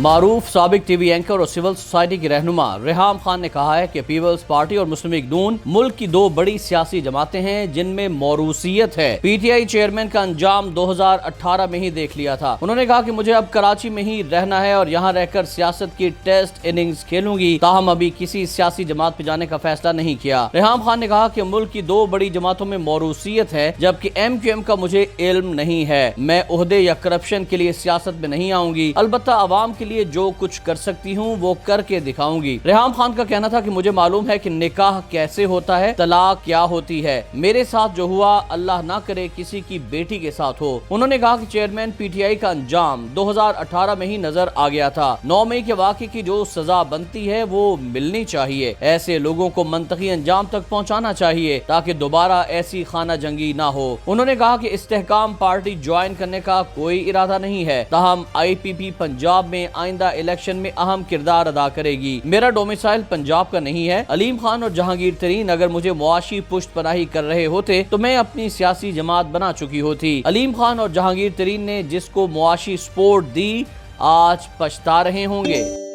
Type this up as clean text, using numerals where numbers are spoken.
معروف سابق T V anchor اور سول سوسائٹی کی رہنما ریحام خان نے کہا ہے کہ پیپلز پارٹی اور مسلم لیگ نون ملک کی دو بڑی سیاسی جماعتیں ہیں جن میں موروثیت ہے۔ پی ٹی آئی چیئرمین کا انجام 2018 میں ہی دیکھ لیا تھا۔ انہوں نے کہا کہ مجھے اب کراچی میں ہی رہنا ہے اور یہاں رہ کر سیاست کی ٹیسٹ اننگز کھیلوں گی، تاہم ابھی کسی سیاسی جماعت پہ جانے کا فیصلہ نہیں کیا۔ ریحام خان نے کہا کہ ملک کی دو بڑی جماعتوں میں موروثیت ہے، جبکہ ایم کیو ایم کا مجھے علم نہیں ہے۔ میں عہدے یا کرپشن کے لیے سیاست میں نہیں آؤں گی، البتہ عوام کے لیے جو کچھ کر سکتی ہوں وہ کر کے دکھاؤں گی۔ ریحام خان کا کہنا تھا کہ مجھے معلوم ہے کہ نکاح کیسے ہوتا ہے، طلاق کیا ہوتی ہے، میرے ساتھ جو ہوا اللہ نہ کرے کسی کی بیٹی کے ساتھ ہو۔ انہوں نے کہا کہ چیئرمین پی ٹی آئی کا انجام 2018 میں ہی نظر آ گیا تھا۔ 9 مئی کے واقعے کی جو سزا بنتی ہے وہ ملنی چاہیے، ایسے لوگوں کو منطقی انجام تک پہنچانا چاہیے تاکہ دوبارہ ایسی خانہ جنگی نہ ہو۔ انہوں نے کہا کہ استحکام پارٹی جوائن کرنے کا کوئی ارادہ نہیں ہے، تاہم آئی پی پی پنجاب میں آئندہ الیکشن میں اہم کردار ادا کرے گی۔ میرا ڈومیسائل پنجاب کا نہیں ہے۔ علیم خان اور جہانگیر ترین اگر مجھے معاشی پشت پناہی کر رہے ہوتے تو میں اپنی سیاسی جماعت بنا چکی ہوتی۔ علیم خان اور جہانگیر ترین نے جس کو معاشی سپورٹ دی آج پچھتا رہے ہوں گے۔